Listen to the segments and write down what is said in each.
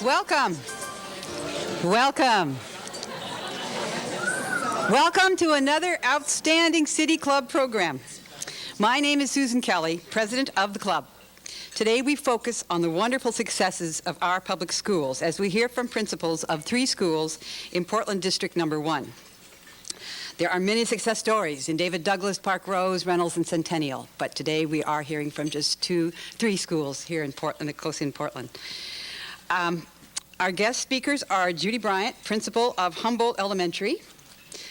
Welcome. Welcome. Welcome to another outstanding City Club program. My name is Susan Kelly, president of the club. Today we focus on the wonderful successes of our public schools as we hear from principals of 3 schools in Portland District Number 1. There are many success stories in David Douglas, Park Rose, Reynolds, and Centennial, but today we are hearing from just 3 schools here in Portland, close in Portland. Our guest speakers are Judy Bryant, principal of Humboldt Elementary,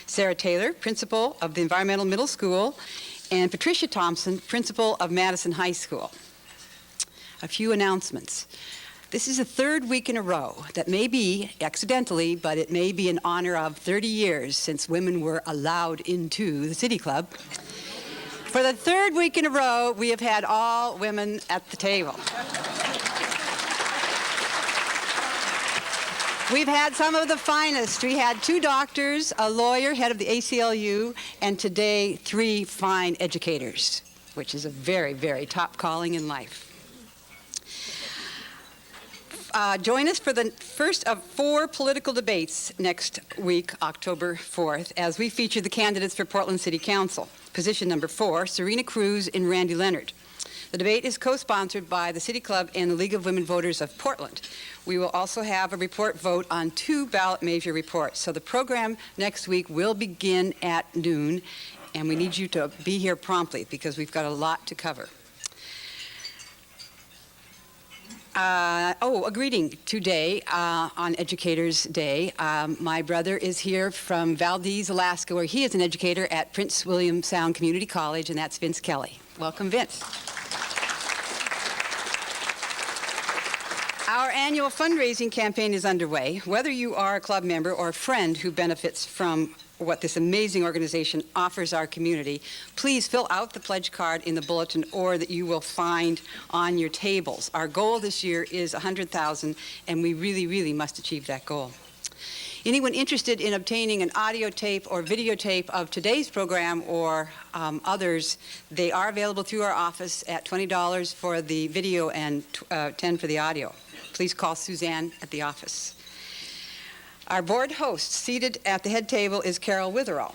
Sarah Taylor, principal of the Environmental Middle School, and Patricia Thompson, principal of Madison High School. A few announcements. This is the 3rd week in a row that may be accidentally, but it may be in honor of 30 years since women were allowed into the City Club. For the 3rd week in a row, we have had all women at the table. We've had some of the finest. We had 2 doctors, a lawyer, head of the ACLU, and today 3 fine educators, which is a very, very top calling in life. Join us for the first of 4 political debates next week, October 4th, as we feature the candidates for Portland City Council. Position number 4, Serena Cruz and Randy Leonard. The debate is co-sponsored by the City Club and the League of Women Voters of Portland. We will also have a report vote on 2 ballot measure reports. So the program next week will begin at noon, and we need you to be here promptly because we've got a lot to cover. A greeting today on Educators Day. My brother is here from Valdez, Alaska, where he is an educator at Prince William Sound Community College, and that's Vince Kelly. Welcome, Vince. Our annual fundraising campaign is underway. Whether you are a club member or a friend who benefits from what this amazing organization offers our community, please fill out the pledge card in the bulletin or that you will find on your tables. Our goal this year is $100,000, and we really, really must achieve that goal. Anyone interested in obtaining an audio tape or videotape of today's program or others, they are available through our office at $20 for the video and $10 for the audio. Please call Suzanne at the office. Our board host, seated at the head table, is Carol Witherall,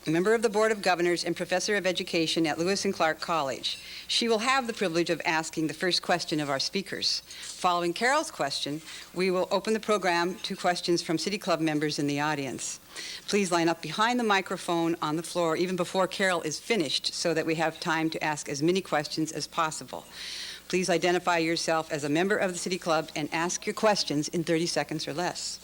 a member of the Board of Governors and Professor of Education at Lewis and Clark College. She will have the privilege of asking the first question of our speakers. Following Carol's question, we will open the program to questions from City Club members in the audience. Please line up behind the microphone on the floor even before Carol is finished so that we have time to ask as many questions as possible. Please identify yourself as a member of the City Club and ask your questions in 30 seconds or less.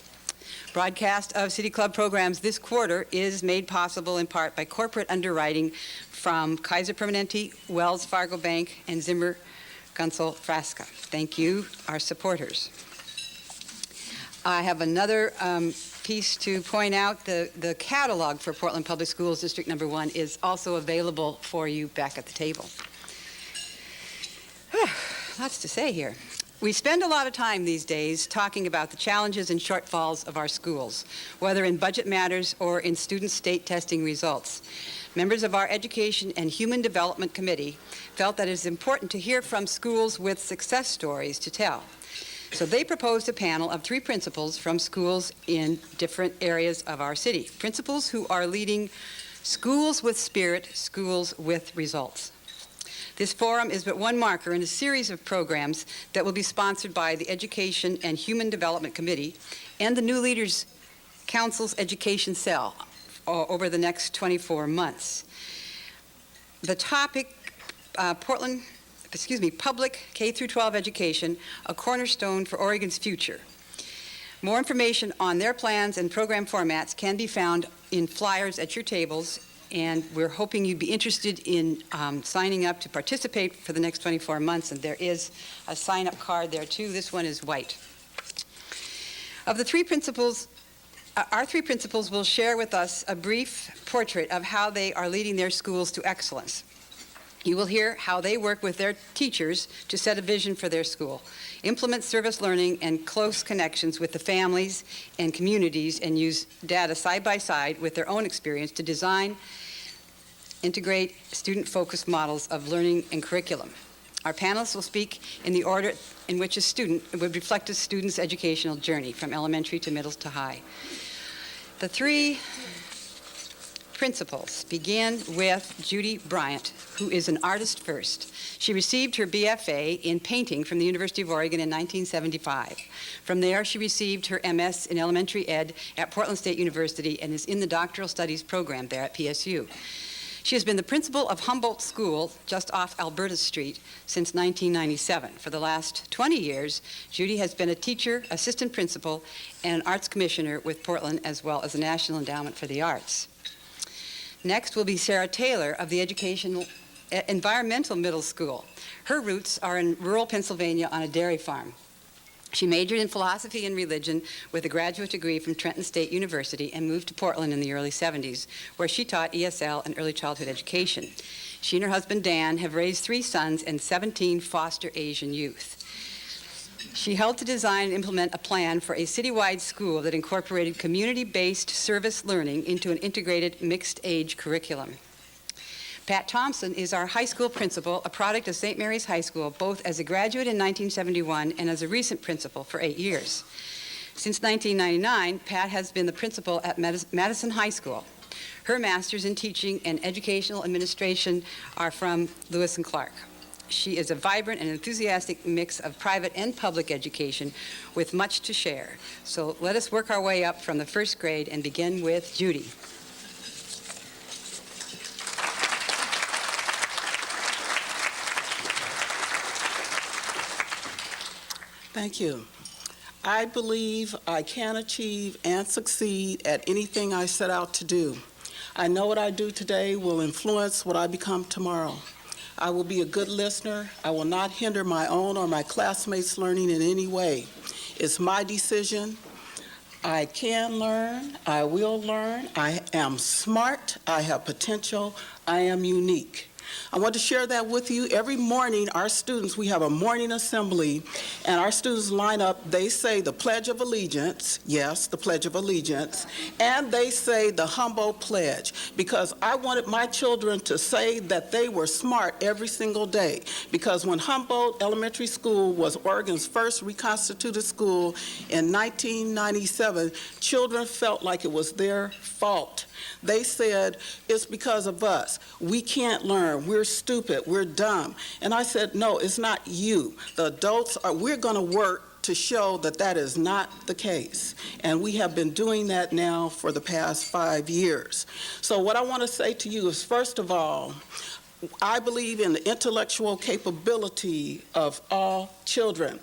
Broadcast of City Club programs this quarter is made possible in part by corporate underwriting from Kaiser Permanente, Wells Fargo Bank, and Zimmer Gunsel Frasca. Thank you, our supporters. I have another piece to point out. The catalog for Portland Public Schools District Number 1 is also available for you back at the table. Lots to say here. We spend a lot of time these days talking about the challenges and shortfalls of our schools, whether in budget matters or in student state testing results. Members of our Education and Human Development Committee felt that it is important to hear from schools with success stories to tell. So they proposed a panel of 3 principals from schools in different areas of our city. Principals who are leading schools with spirit, schools with results. This forum is but one marker in a series of programs that will be sponsored by the Education and Human Development Committee and the New Leaders Council's Education Cell over the next 24 months. The topic, public K-12 education, a cornerstone for Oregon's future. More information on their plans and program formats can be found in flyers at your tables, and we're hoping you'd be interested in signing up to participate for the next 24 months, and there is a sign-up card there too. This one is white. Of the 3 principals, our 3 principals will share with us a brief portrait of how they are leading their schools to excellence. You will hear how they work with their teachers to set a vision for their school, implement service learning and close connections with the families and communities, and use data side by side with their own experience to design, integrate student-focused models of learning and curriculum. Our panelists will speak in the order in which a student would reflect a student's educational journey from elementary to middle to high. The three principals begin with Judy Bryant, who is an artist first. She received her BFA in painting from the University of Oregon in 1975. From there, she received her MS in elementary ed at Portland State University and is in the doctoral studies program there at PSU. She has been the principal of Humboldt School just off Alberta Street since 1997. For the last 20 years, Judy has been a teacher, assistant principal, and an arts commissioner with Portland, as well as the National Endowment for the Arts. Next will be Sarah Taylor of the Environmental Middle School. Her roots are in rural Pennsylvania on a dairy farm. She majored in philosophy and religion with a graduate degree from Trenton State University and moved to Portland in the early 70s, where she taught ESL and early childhood education. She and her husband Dan have raised 3 sons and 17 foster Asian youth. She helped to design and implement a plan for a citywide school that incorporated community-based service learning into an integrated mixed-age curriculum. Pat Thompson is our high school principal, a product of St. Mary's High School, both as a graduate in 1971 and as a recent principal for 8 years. Since 1999, Pat has been the principal at Madison High School. Her masters in teaching and educational administration are from Lewis and Clark. She is a vibrant and enthusiastic mix of private and public education with much to share. So let us work our way up from the first grade and begin with Judy. Thank you. I believe I can achieve and succeed at anything I set out to do. I know what I do today will influence what I become tomorrow. I will be a good listener. I will not hinder my own or my classmates' learning in any way. It's my decision. I can learn. I will learn. I am smart. I have potential. I am unique. I want to share that with you. Every morning, our students, we have a morning assembly, and our students line up. They say the Pledge of Allegiance, yes, the Pledge of Allegiance, and they say the Humboldt Pledge, because I wanted my children to say that they were smart every single day, because when Humboldt Elementary School was Oregon's first reconstituted school in 1997, children felt like it was their fault. They said, it's because of us. We can't learn. We're stupid. We're dumb. And I said, no, it's not you. The adults we're going to work to show that that is not the case. And we have been doing that now for the past 5 years. So what I want to say to you is, first of all, I believe in the intellectual capability of all children.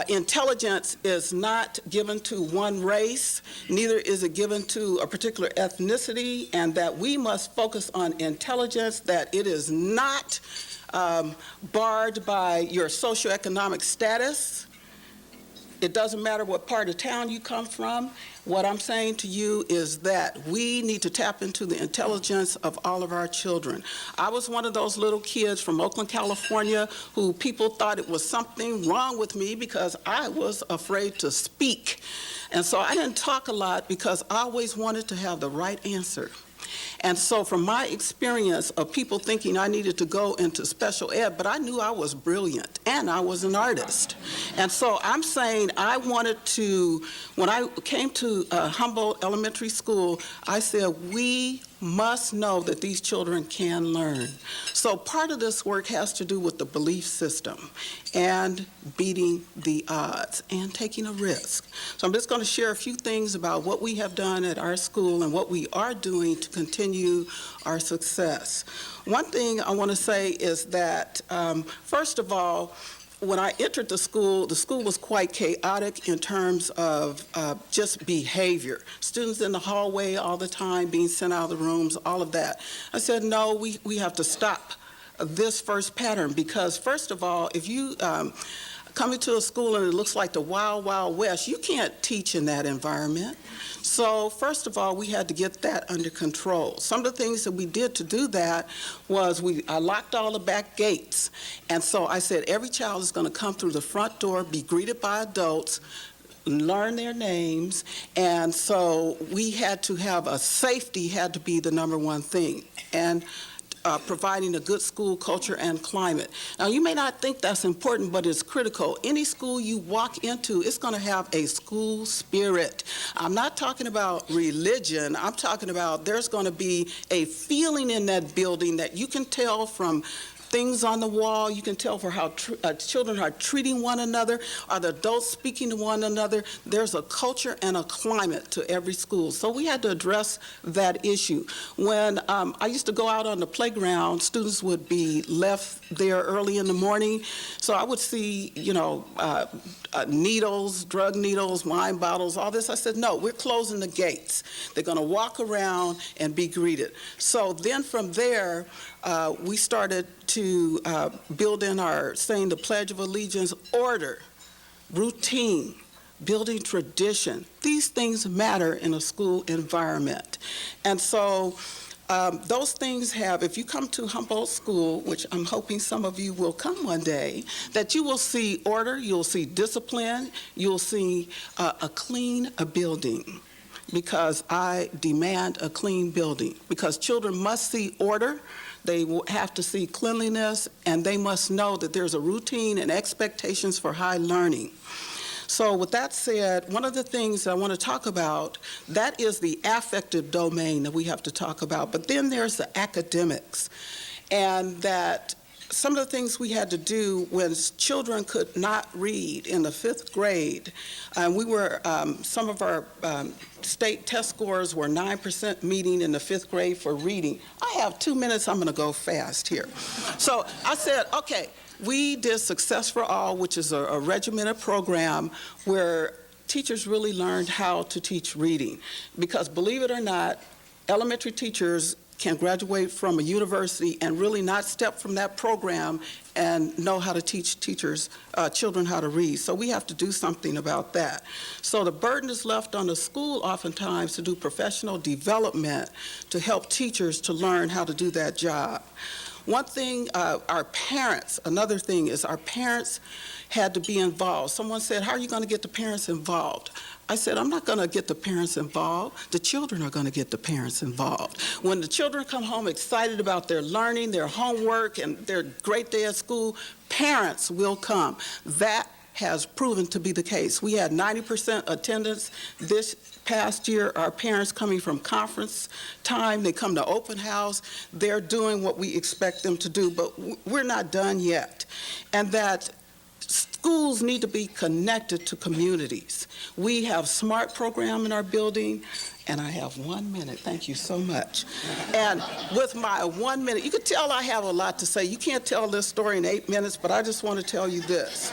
Intelligence is not given to one race, neither is it given to a particular ethnicity, and that we must focus on intelligence, that it is not barred by your socioeconomic status. It doesn't matter what part of town you come from. What I'm saying to you is that we need to tap into the intelligence of all of our children. I was one of those little kids from Oakland, California, who people thought it was something wrong with me because I was afraid to speak. And so I didn't talk a lot because I always wanted to have the right answer. And so from my experience of people thinking I needed to go into special ed, but I knew I was brilliant and I was an artist. And so I'm saying I wanted to, when I came to Humboldt Elementary School, I said we must know that these children can learn. So part of this work has to do with the belief system and beating the odds and taking a risk. So I'm just going to share a few things about what we have done at our school and what we are doing to continue our success. One thing I want to say is that, first of all, when I entered the school was quite chaotic in terms of just behavior. Students in the hallway all the time, being sent out of the rooms, all of that. I said, no, we have to stop this first pattern, because first of all, if you come into a school and it looks like the wild, wild west, you can't teach in that environment. So first of all, we had to get that under control. Some of the things that we did to do that was I locked all the back gates. And so I said, every child is going to come through the front door, be greeted by adults, learn their names. And so we had to have safety had to be the number one thing. And providing a good school culture and climate. Now, you may not think that's important, but it's critical. Any school you walk into, it's going to have a school spirit. I'm not talking about religion. I'm talking about there's going to be a feeling in that building that you can tell from things on the wall. You can tell for how children are treating one another, are the adults speaking to one another. There's a culture and a climate to every school. So we had to address that issue. When I used to go out on the playground, students would be left there early in the morning. So I would see, needles, drug needles, wine bottles, all this. I said, no, we're closing the gates. They're going to walk around and be greeted. So then from there, we started to build in our saying the Pledge of Allegiance, order, routine, building tradition. These things matter in a school environment. And so those things have, if you come to Humboldt School, which I'm hoping some of you will come one day, that you will see order, you'll see discipline, you'll see a clean building. Because I demand a clean building. Because children must see order, they will have to see cleanliness, and they must know that there's a routine and expectations for high learning. So with that said, one of the things I want to talk about, that is the affective domain that we have to talk about. But then there's the academics, and that some of the things we had to do when children could not read in the 5th grade, we were, some of our state test scores were 9% meeting in the 5th grade for reading. I have 2 minutes, I'm gonna go fast here. So I said, okay, we did Success for All, which is a regimented program where teachers really learned how to teach reading. Because believe it or not, elementary teachers can graduate from a university and really not step from that program and know how to teach children how to read. So we have to do something about that. So the burden is left on the school oftentimes to do professional development to help teachers to learn how to do that job. One thing, our parents, another thing is our parents had to be involved. Someone said, how are you going to get the parents involved? I said, I'm not going to get the parents involved. The children are going to get the parents involved. When the children come home excited about their learning, their homework, and their great day at school, parents will come. That has proven to be the case. We had 90% attendance this past year. Our parents coming from conference time, they come to open house. They're doing what we expect them to do, but we're not done yet. And that schools need to be connected to communities. We have SMART program in our building, and I have 1 minute. Thank you so much. And with my 1 minute, you can tell I have a lot to say. You can't tell this story in 8 minutes, but I just want to tell you this.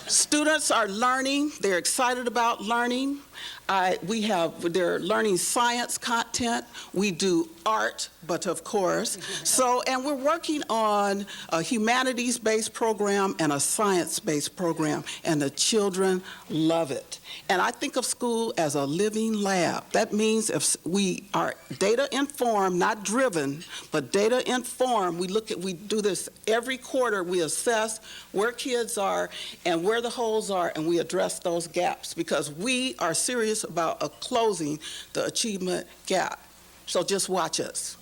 Students are learning. They're excited about learning. They're learning science content. We do art, but of course. And we're working on a humanities-based program and a science-based program, and the children love it. And I think of school as a living lab. That means if we are data-informed, not driven, but data-informed, we do this every quarter. We assess where kids are and where the holes are, and we address those gaps because we are serious about closing the achievement gap. So just watch us.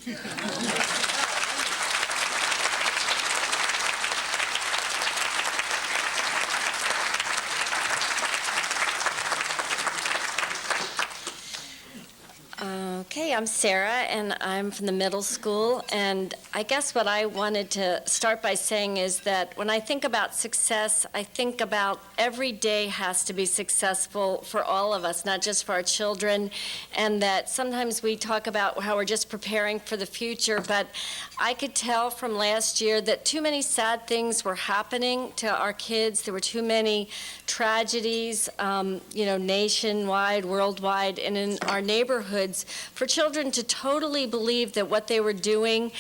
Okay, I'm Sarah, and I'm from the middle school, and I guess what I wanted to start by saying is that when I think about success, I think about every day has to be successful for all of us, not just for our children, and that sometimes we talk about how we're just preparing for the future, but I could tell from last year that too many sad things were happening to our kids. There were too many tragedies, nationwide, worldwide, and in our neighborhoods for children to totally believe that what they were doing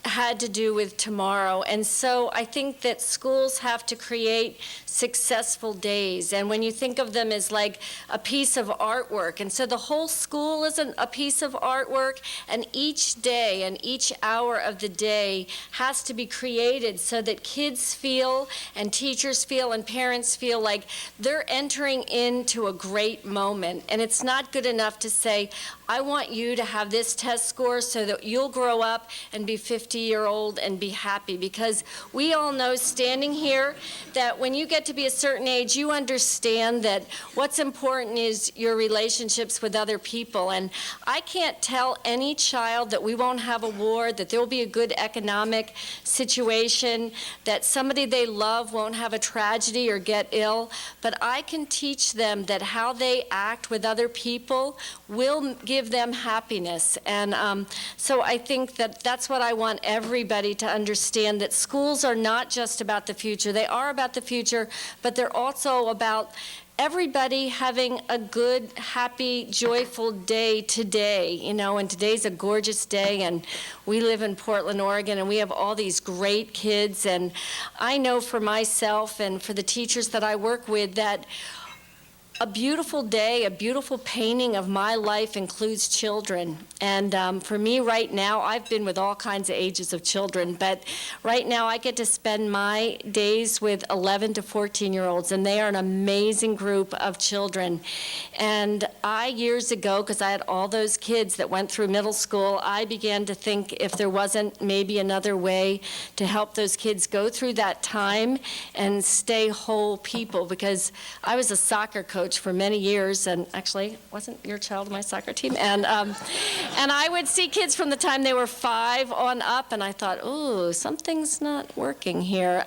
had to do with tomorrow. And so I think that schools have to create successful days. And when you think of them as like a piece of artwork, and so the whole school is a piece of artwork, and each day and each hour of the day has to be created so that kids feel and teachers feel and parents feel like they're entering into a great moment. And it's not good enough to say, I want you to have this test score so that you'll grow up and be 50-year-old and be happy. Because we all know, standing here, that when you get to be a certain age, you understand that what's important is your relationships with other people. And I can't tell any child that we won't have a war, that there will be a good economic situation, that somebody they love won't have a tragedy or get ill. But I can teach them that how they act with other people will give them happiness. And so I think that that's what I want everybody to understand, that schools are not just about the future. They are about the future, but they're also about everybody having a good, happy, joyful day today. You know, and today's a gorgeous day, and we live in Portland, Oregon, and we have all these great kids. And I know for myself and for the teachers that I work with that a beautiful day, a beautiful painting of my life includes children. And for me right now, I've been with all kinds of ages of children, but right now I get to spend my days with 11 to 14-year-olds, and they are an amazing group of children. And I, years ago, because I had all those kids that went through middle school, I began to think if there wasn't maybe another way to help those kids go through that time and stay whole people, because I was a soccer coach for many years, and actually wasn't your child on my soccer team, and I would see kids from the time they were 5 on up, and I thought, ooh, something's not working here.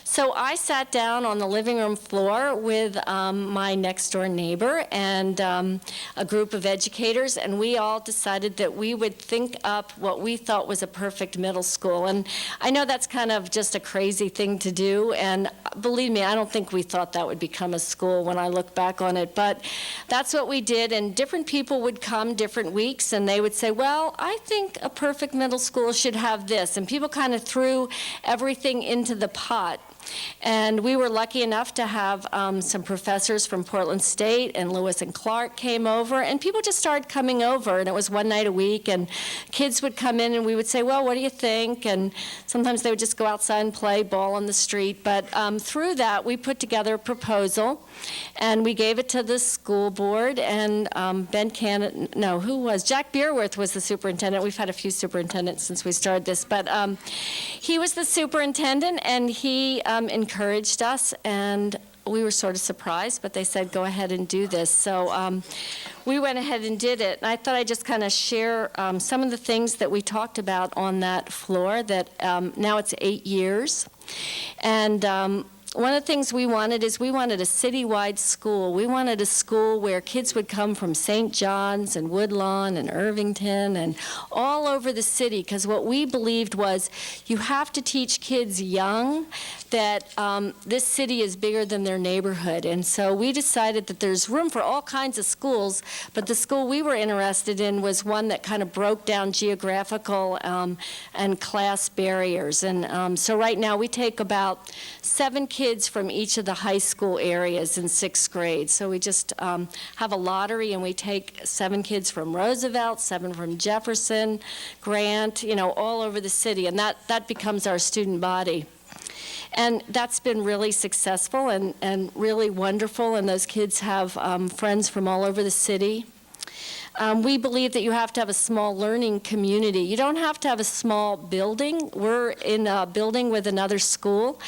So I sat down on the living room floor with my next door neighbor and a group of educators, and we all decided that we would think up what we thought was a perfect middle school. And I know that's kind of just a crazy thing to do, and believe me, I don't think we thought that would become a school when I look back on it, but that's what we did. And different people would come different weeks, and they would say, well, I think a perfect middle school should have this, and people kind of threw everything into the pot. And we were lucky enough to have some professors from Portland State and Lewis and Clark came over, and people just started coming over, and it was one night a week, and kids would come in and we would say, well, what do you think? And sometimes they would just go outside and play ball on the street. But through that, we put together a proposal, and we gave it to the school board, and Jack Beerworth was the superintendent. We've had a few superintendents since we started this, but he was the superintendent, and he encouraged us, and we were sort of surprised, but they said, go ahead and do this. So we went ahead and did it. And I thought I'd just kind of share some of the things that we talked about on that floor, that now it's 8 years. And one of the things we wanted is we wanted a citywide school. We wanted a school where kids would come from St. John's and Woodlawn and Irvington and all over the city, because what we believed was you have to teach kids young that this city is bigger than their neighborhood. And so we decided that there's room for all kinds of schools, but the school we were interested in was one that kind of broke down geographical and class barriers. And so right now we take about 7 kids from each of the high school areas in 6th grade. So we just have a lottery, and we take 7 kids from Roosevelt, 7 from Jefferson, Grant, all over the city, and that becomes our student body. And that's been really successful and really wonderful, and those kids have friends from all over the city. We believe that you have to have a small learning community. You don't have to have a small building. We're in a building with another school,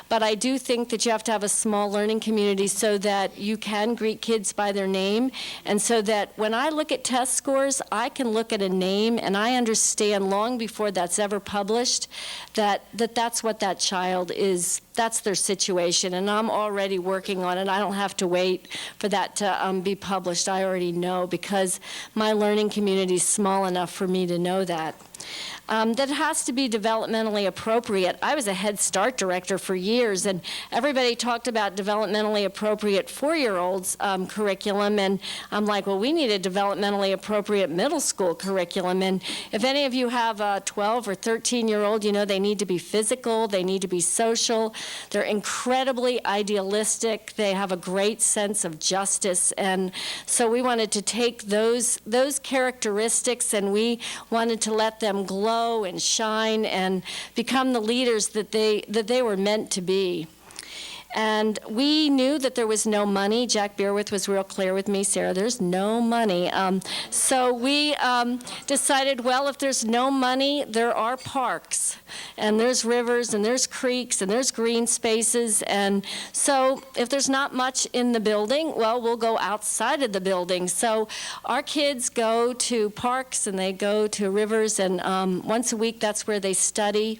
but I do think that you have to have a small learning community so that you can greet kids by their name, and so that when I look at test scores, I can look at a name and I understand long before that's ever published that's what that child is. That's their situation, and I'm already working on it. I don't have to wait for that to be published. I already know, because my learning community is small enough for me to know that. that has to be developmentally appropriate. I was a Head Start director for years, and everybody talked about developmentally appropriate 4-year-olds curriculum, and I'm like, well, we need a developmentally appropriate middle school curriculum. And if any of you have a 12 or 13-year-old, you know they need to be physical, they need to be social, they're incredibly idealistic, they have a great sense of justice, and so we wanted to take those characteristics, and we wanted to let them glow and shine and become the leaders that they were meant to be. And we knew that there was no money. Jack Beerwith was real clear with me, Sarah, there's no money. So we decided, well, if there's no money, there are parks, and there's rivers, and there's creeks, and there's green spaces. And so if there's not much in the building, well, we'll go outside of the building. So our kids go to parks, and they go to rivers, and once a week, that's where they study.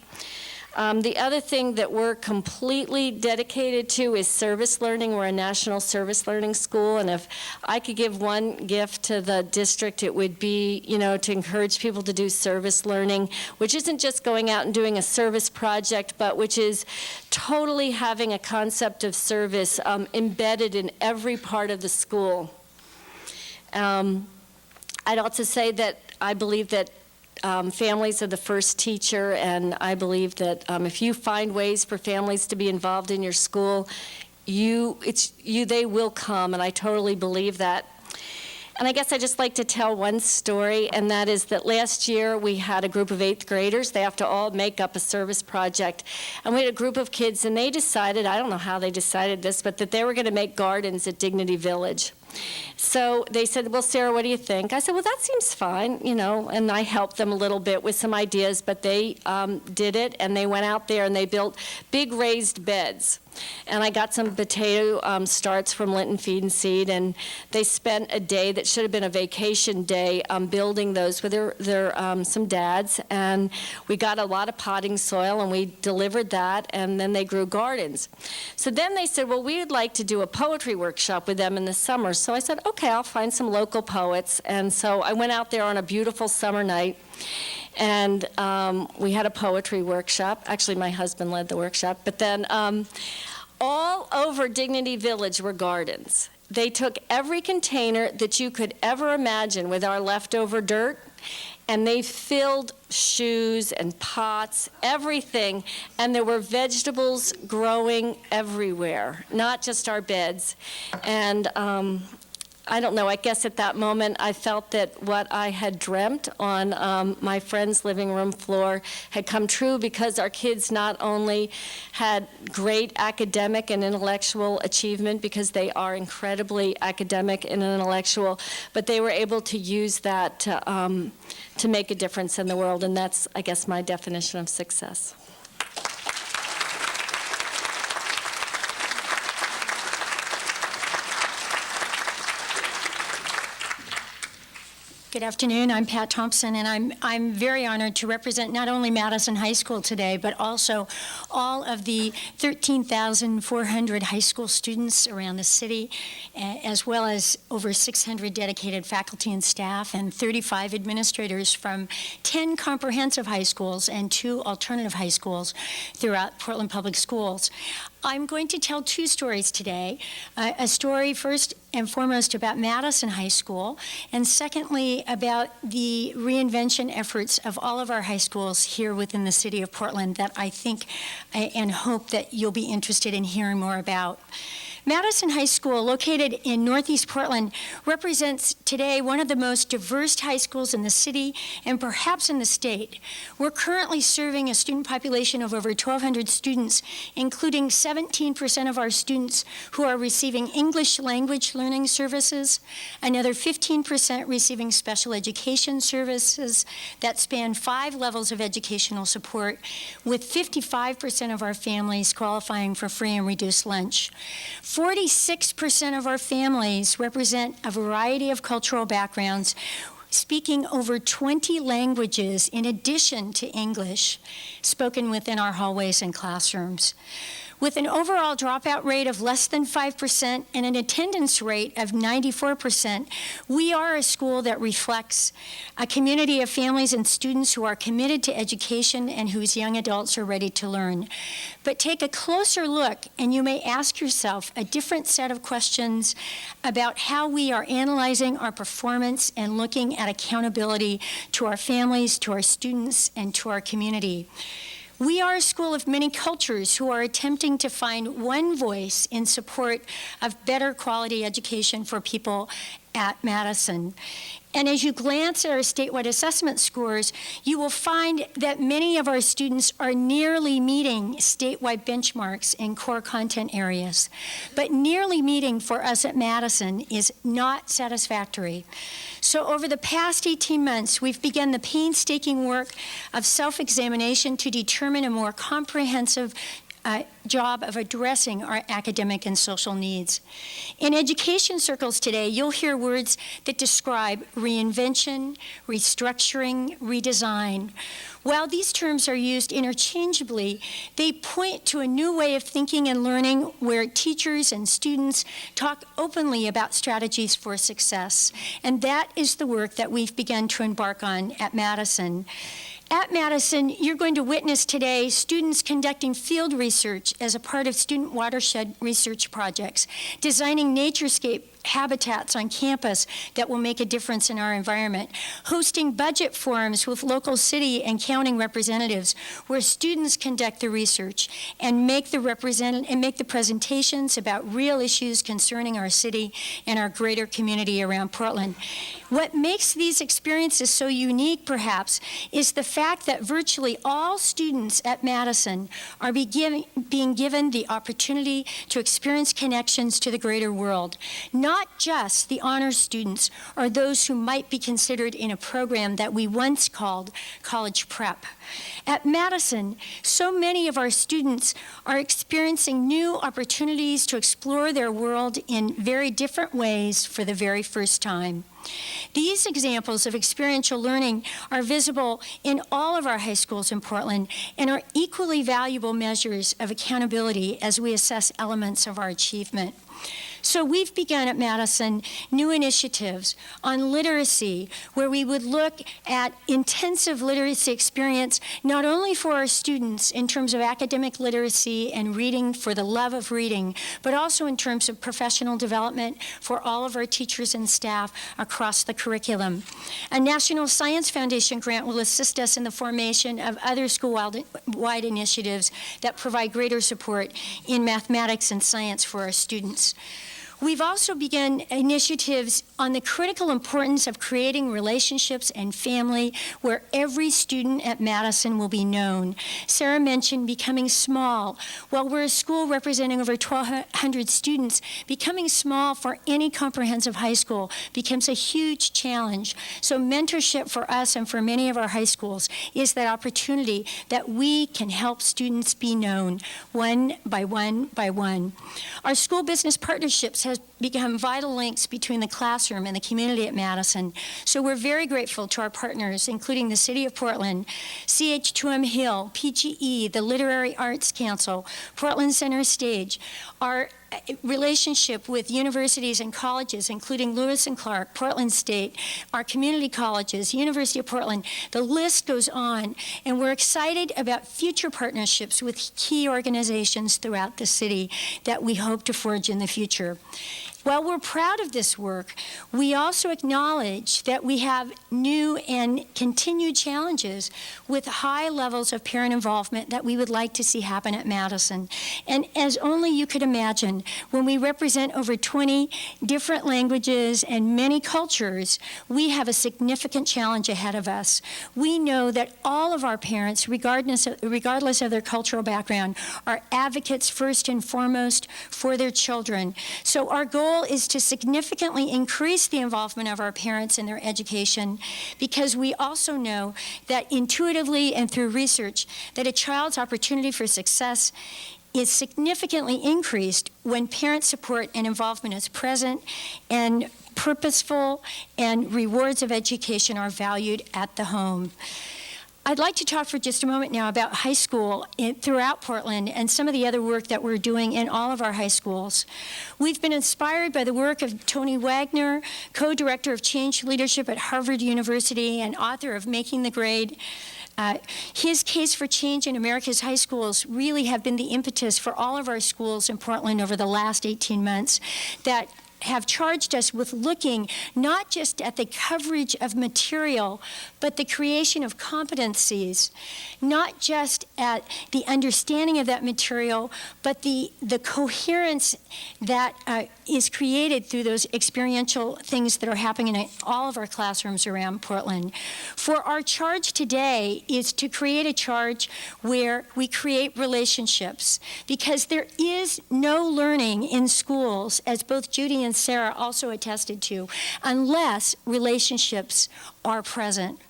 The other thing that we're completely dedicated to is service learning. We're a national service learning school, and if I could give one gift to the district, it would be, to encourage people to do service learning, which isn't just going out and doing a service project, but which is totally having a concept of service embedded in every part of the school. I'd also say that I believe that families are the first teacher, and I believe that if you find ways for families to be involved in your school, they will come, and I totally believe that. And I guess I just like to tell one story, and that is that last year we had a group of 8th graders. They have to all make up a service project. And we had a group of kids, and they decided, I don't know how they decided this, but that they were going to make gardens at Dignity Village. So they said, well, Sarah, what do you think? I said, well, that seems fine, and I helped them a little bit with some ideas, but they did it, and they went out there and they built big raised beds. And I got some potato starts from Linton Feed and Seed, and they spent a day that should have been a vacation day building those with their some dads, and we got a lot of potting soil, and we delivered that, and then they grew gardens. So then they said, well, we would like to do a poetry workshop with them in the summer. So I said, okay, I'll find some local poets, and so I went out there on a beautiful summer night, and we had a poetry workshop. Actually, my husband led the workshop, but then all over Dignity Village were gardens. They took every container that you could ever imagine with our leftover dirt, and they filled shoes and pots, everything, and there were vegetables growing everywhere, not just our beds. And I don't know, I guess at that moment I felt that what I had dreamt on my friend's living room floor had come true, because our kids not only had great academic and intellectual achievement, because they are incredibly academic and intellectual, but they were able to use that to make a difference in the world, and that's, I guess, my definition of success. Good afternoon. I'm Pat Thompson, and I'm very honored to represent not only Madison High School today, but also all of the 13,400 high school students around the city, as well as over 600 dedicated faculty and staff, and 35 administrators from 10 comprehensive high schools and 2 alternative high schools throughout Portland Public Schools. I'm going to tell 2 stories today. A story first and foremost about Madison High School, and secondly about the reinvention efforts of all of our high schools here within the city of Portland that I think and hope that you'll be interested in hearing more about. Madison High School, located in Northeast Portland, represents today one of the most diverse high schools in the city and perhaps in the state. We're currently serving a student population of over 1,200 students, including 17% of our students who are receiving English language learning services, another 15% receiving special education services that span 5 levels of educational support, with 55% of our families qualifying for free and reduced lunch. 46% of our families represent a variety of cultural backgrounds, speaking over 20 languages in addition to English, spoken within our hallways and classrooms. With an overall dropout rate of less than 5% and an attendance rate of 94%, we are a school that reflects a community of families and students who are committed to education and whose young adults are ready to learn. But take a closer look and you may ask yourself a different set of questions about how we are analyzing our performance and looking at accountability to our families, to our students, and to our community. We are a school of many cultures who are attempting to find one voice in support of better quality education for people at Madison. And as you glance at our statewide assessment scores, you will find that many of our students are nearly meeting statewide benchmarks in core content areas. But nearly meeting for us at Madison is not satisfactory. So over the past 18 months, we've begun the painstaking work of self-examination to determine a more comprehensive job of addressing our academic and social needs. In education circles today, you'll hear words that describe reinvention, restructuring, redesign. While these terms are used interchangeably, they point to a new way of thinking and learning where teachers and students talk openly about strategies for success. And that is the work that we've begun to embark on at Madison. At Madison, you're going to witness today students conducting field research as a part of student watershed research projects, designing naturescape habitats on campus that will make a difference in our environment, hosting budget forums with local city and county representatives where students conduct the research and make the presentations about real issues concerning our city and our greater community around Portland. What makes these experiences so unique, perhaps, is the fact that virtually all students at Madison are being given the opportunity to experience connections to the greater world. Not just the honors students or those who might be considered in a program that we once called college prep. At Madison, so many of our students are experiencing new opportunities to explore their world in very different ways for the very first time. These examples of experiential learning are visible in all of our high schools in Portland and are equally valuable measures of accountability as we assess elements of our achievement. So we've begun at Madison new initiatives on literacy, where we would look at intensive literacy experience, not only for our students in terms of academic literacy and reading for the love of reading, but also in terms of professional development for all of our teachers and staff across the curriculum. A National Science Foundation grant will assist us in the formation of other school-wide initiatives that provide greater support in mathematics and science for our students. We've also begun initiatives on the critical importance of creating relationships and family where every student at Madison will be known. Sarah mentioned becoming small. Well, we're a school representing over 1,200 students. Becoming small for any comprehensive high school becomes a huge challenge. So mentorship for us and for many of our high schools is that opportunity that we can help students be known one by one by one. Our school business partnerships has become vital links between the classroom and the community at Madison. So we're very grateful to our partners, including the City of Portland, CH2M Hill, PGE, the Literary Arts Council, Portland Center Stage, our relationship with universities and colleges, including Lewis and Clark, Portland State, our community colleges, University of Portland. The list goes on, and we're excited about future partnerships with key organizations throughout the city that we hope to forge in the future. While we're proud of this work, we also acknowledge that we have new and continued challenges with high levels of parent involvement that we would like to see happen at Madison. And as only you could imagine, when we represent over 20 different languages and many cultures, we have a significant challenge ahead of us. We know that all of our parents, regardless of their cultural background, are advocates first and foremost for their children. So our goal is to significantly increase the involvement of our parents in their education, because we also know that intuitively and through research that a child's opportunity for success is significantly increased when parent support and involvement is present and purposeful, and rewards of education are valued at the home. I'd like to talk for just a moment now about high school throughout Portland and some of the other work that we're doing in all of our high schools. We've been inspired by the work of Tony Wagner, co-director of Change Leadership at Harvard University and author of Making the Grade. His case for change in America's high schools really have been the impetus for all of our schools in Portland over the last 18 months that have charged us with looking not just at the coverage of material, but the creation of competencies, not just at the understanding of that material, but the coherence that is created through those experiential things that are happening in all of our classrooms around Portland. For our charge today is to create a charge where we create relationships, because there is no learning in schools, as both Judy and Sarah also attested to, unless relationships are present.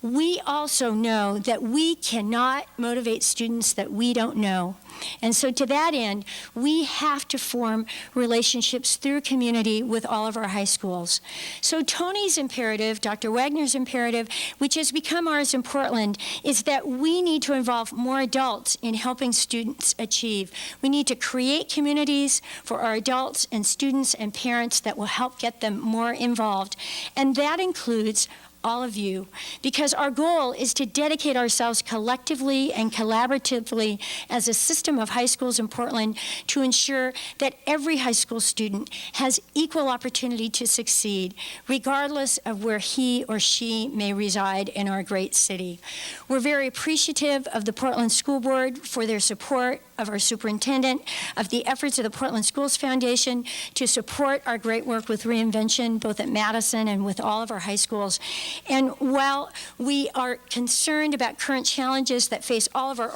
We also know that we cannot motivate students that we don't know. And so to that end, we have to form relationships through community with all of our high schools. So Tony's imperative, Dr. Wagner's imperative, which has become ours in Portland, is that we need to involve more adults in helping students achieve. We need to create communities for our adults and students and parents that will help get them more involved. And that includes all of you, because our goal is to dedicate ourselves collectively and collaboratively as a system of high schools in Portland to ensure that every high school student has equal opportunity to succeed, regardless of where he or she may reside in our great city. We're very appreciative of the Portland School Board for their support of our superintendent, of the efforts of the Portland Schools Foundation to support our great work with reinvention, both at Madison and with all of our high schools. And while we are concerned about current challenges that face all of our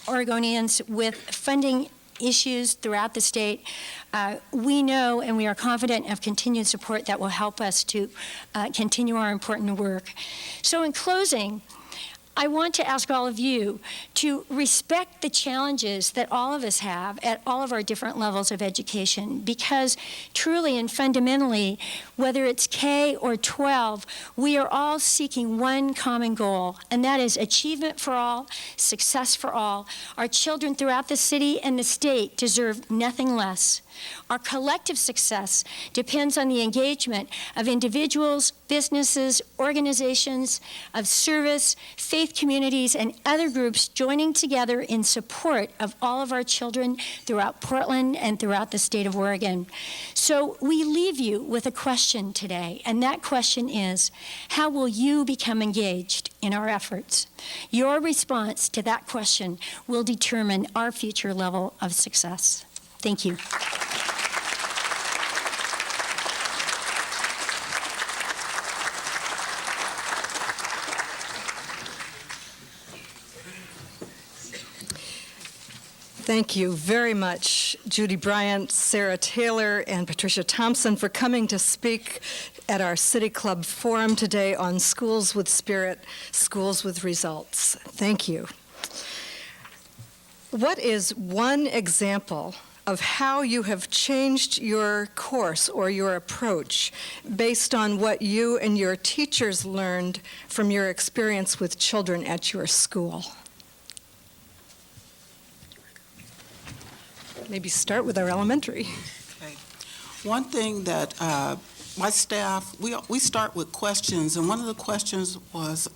Oregonians with funding issues throughout the state, we know and we are confident of continued support that will help us to continue our important work. So in closing, I want to ask all of you to respect the challenges that all of us have at all of our different levels of education, because truly and fundamentally, whether it's K or 12, we are all seeking one common goal, and that is achievement for all, success for all. Our children throughout the city and the state deserve nothing less. Our collective success depends on the engagement of individuals, businesses, organizations of service, faith communities, and other groups joining together in support of all of our children throughout Portland and throughout the state of Oregon. So we leave you with a question today, and that question is, how will you become engaged in our efforts? Your response to that question will determine our future level of success. Thank you. Thank you very much, Judy Bryant, Sarah Taylor, and Patricia Thompson, for coming to speak at our City Club Forum today on Schools with Spirit, Schools with Results. Thank you. What is one example of how you have changed your course or your approach based on what you and your teachers learned from your experience with children at your school? Maybe start with our elementary. Okay. One thing that my staff, we start with questions, and one of the questions was,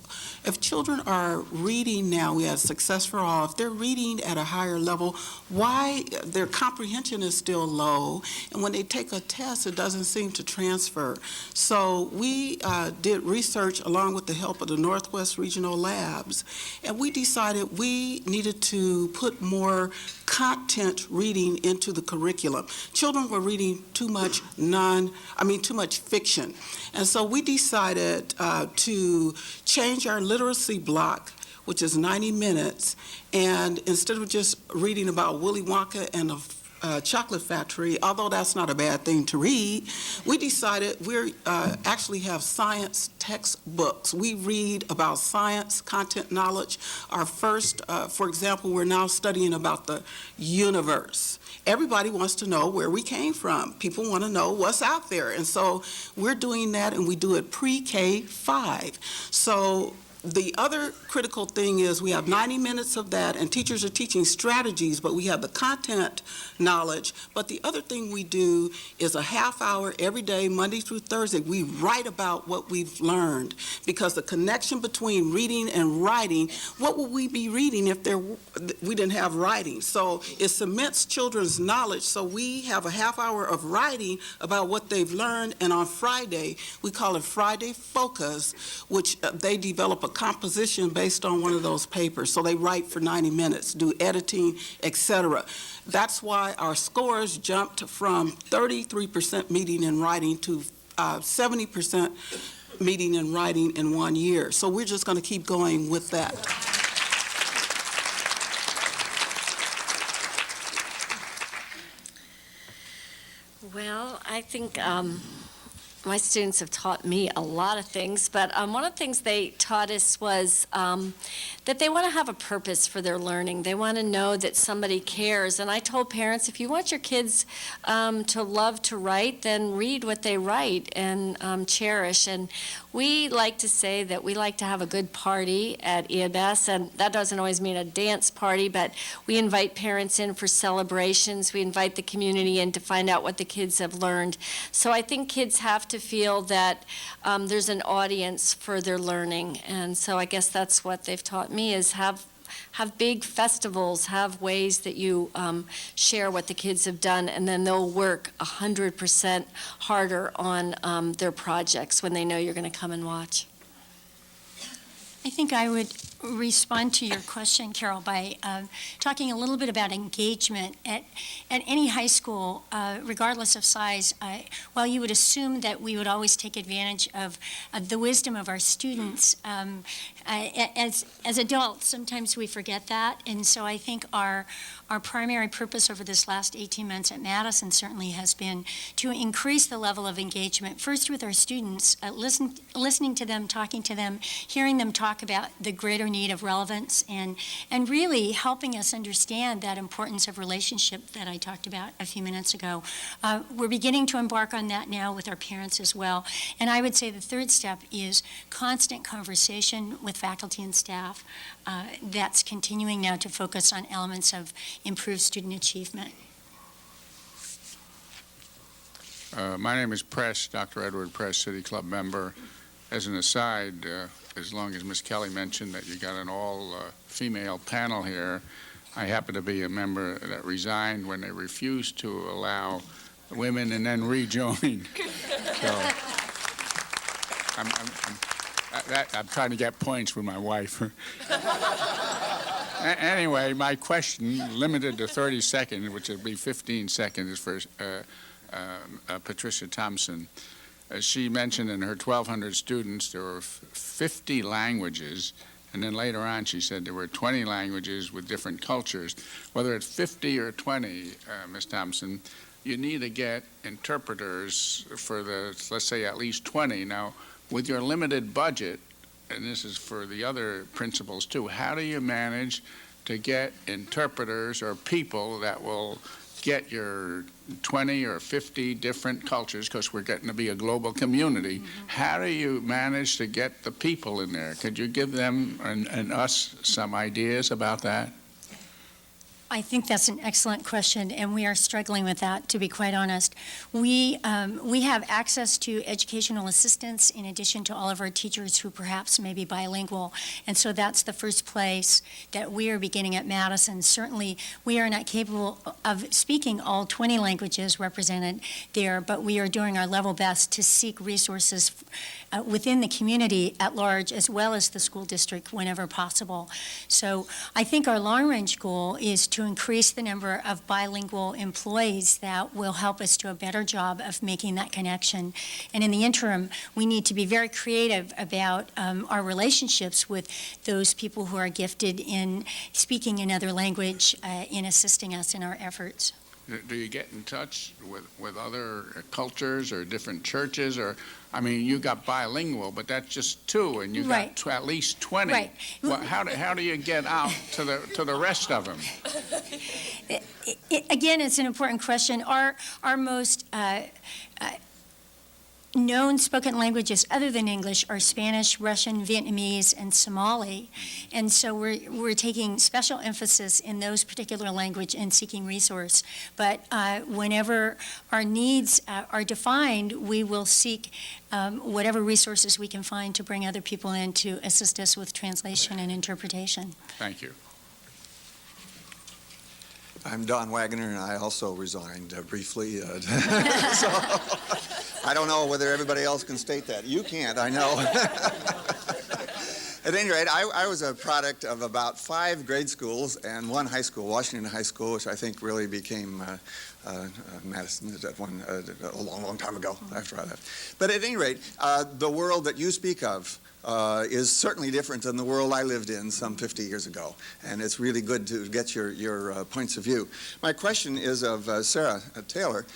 if children are reading now, we have Success for All, if they're reading at a higher level, why their comprehension is still low, and when they take a test, it doesn't seem to transfer. So we did research along with the help of the Northwest Regional Labs, and we decided we needed to put more content reading into the curriculum. Children were reading too much fiction. And so we decided to change our literacy block, which is 90 minutes, and instead of just reading about Willy Wonka and the chocolate factory, although that's not a bad thing to read, we decided we actually have science textbooks. We read about science, content knowledge. Our first, for example, we're now studying about the universe. Everybody wants to know where we came from. People want to know what's out there. And so we're doing that, and we do it pre-K 5. So The other critical thing is we have 90 minutes of that, and teachers are teaching strategies, but we have the content knowledge. But the other thing we do is a half hour every day, Monday through Thursday. We write about what we've learned, because the connection between reading and writing, what would we be reading if we didn't have writing? So it cements children's knowledge. So we have a half hour of writing about what they've learned, and on Friday, we call it Friday Focus, which they develop a composition based on one of those papers. So they write for 90 minutes, do editing, etc. That's why our scores jumped from 33% meeting and writing to 70% meeting and writing in 1 year. So we're just going to keep going with that. Well, I think my students have taught me a lot of things, but one of the things they taught us was that they want to have a purpose for their learning. They want to know that somebody cares. And I told parents, if you want your kids to love to write, then read what they write and cherish. And we like to say that we like to have a good party at EMS, and that doesn't always mean a dance party, but we invite parents in for celebrations. We invite the community in to find out what the kids have learned. So I think kids have to feel that there's an audience for their learning. And so I guess that's what they've taught me, is have big festivals, have ways that you share what the kids have done, and then they'll work 100% harder on their projects when they know you're going to come and watch. I think I would respond to your question, Carol, by talking a little bit about engagement. At any high school, regardless of size, while you would assume that we would always take advantage of the wisdom of our students, as adults, sometimes we forget that. And so I think our primary purpose over this last 18 months at Madison certainly has been to increase the level of engagement, first with our students, listening to them, talking to them, hearing them talk about the greater need of relevance, and really helping us understand that importance of relationship that I talked about a few minutes ago. We're beginning to embark on that now with our parents as well. And I would say the third step is constant conversation with faculty and staff. That's continuing now to focus on elements of improved student achievement. My name is Press, Dr. Edward Press, City Club member. As an aside, as long as Ms. Kelly mentioned that you got an all-female panel here, I happen to be a member that resigned when they refused to allow women and then rejoined. So I'm trying to get points with my wife. Anyway, my question, limited to 30 seconds, which would be 15 seconds, is for Patricia Thompson. As she mentioned, in her 1,200 students, there were 50 languages, and then later on she said there were 20 languages with different cultures. Whether it's 50 or 20, Ms. Thompson, you need to get interpreters for the, let's say, at least 20. Now, with your limited budget, and this is for the other principals too, how do you manage to get interpreters or people that will get your 20 or 50 different cultures, because we're getting to be a global community? Mm-hmm. How do you manage to get the people in there? Could you give them and us some ideas about that? I think that's an excellent question, and we are struggling with that, to be quite honest. We have access to educational assistants in addition to all of our teachers who perhaps may be bilingual, and so that's the first place that we are beginning at Madison. Certainly, we are not capable of speaking all 20 languages represented there, but we are doing our level best to seek resources within the community at large, as well as the school district whenever possible. So I think our long-range goal is to increase the number of bilingual employees that will help us do a better job of making that connection. And in the interim, we need to be very creative about our relationships with those people who are gifted in speaking another language in assisting us in our efforts. Do you get in touch with other cultures or different churches? Or, I mean, you got bilingual, but that's just 2, and you right. got at least 20. Right. Well, how do you get out to the rest of them? Again, it's an important question. Our most known spoken languages other than English are Spanish, Russian, Vietnamese, and Somali. And so we're taking special emphasis in those particular language and seeking resource. But whenever our needs are defined, we will seek whatever resources we can find to bring other people in to assist us with translation and interpretation. Thank you. I'm Don Wagner, and I also resigned briefly. So I don't know whether everybody else can state that. You can't, I know. At any rate, I was a product of about 5 grade schools and 1 high school, Washington High School, which I think really became Madison at one a long, long time ago after I left. But at any rate, the world that you speak of is certainly different than the world I lived in some 50 years ago, and it's really good to get your points of view. My question is of Sarah Taylor.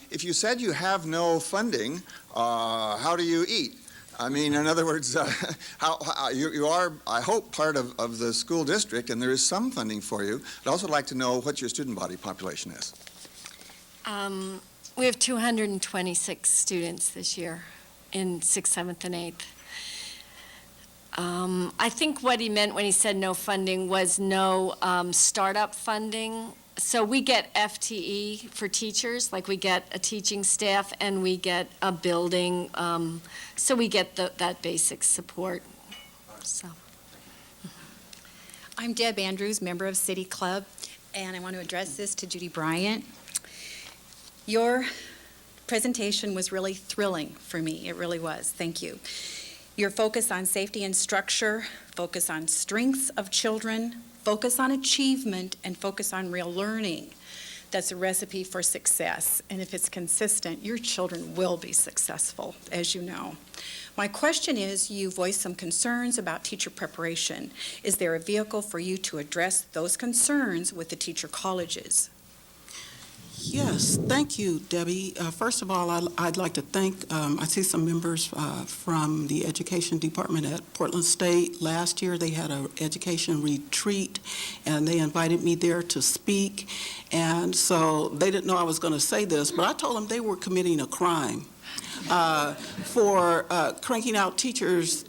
If you said you have no funding, how do you eat? I mean, in other words, you are, I hope, part of the school district, and there is some funding for you. I'd also like to know what your student body population is. We have 226 students this year in 6th, 7th, and 8th. I think what he meant when he said no funding was no startup funding. So we get FTE for teachers, like we get a teaching staff and we get a building. So we get that basic support. So. I'm Deb Andrews, member of City Club, and I want to address this to Judy Bryant. Your presentation was really thrilling for me. It really was. Thank you. Your focus on safety and structure, focus on strengths of children, focus on achievement, and focus on real learning. That's a recipe for success. And if it's consistent, your children will be successful, as you know. My question is, you voiced some concerns about teacher preparation. Is there a vehicle for you to address those concerns with the teacher colleges? Yes, thank you, Debbie. First of all, I'd like to thank, I see some members from the Education Department at Portland State. Last year, they had an education retreat, and they invited me there to speak. And so they didn't know I was going to say this, but I told them they were committing a crime for cranking out teachers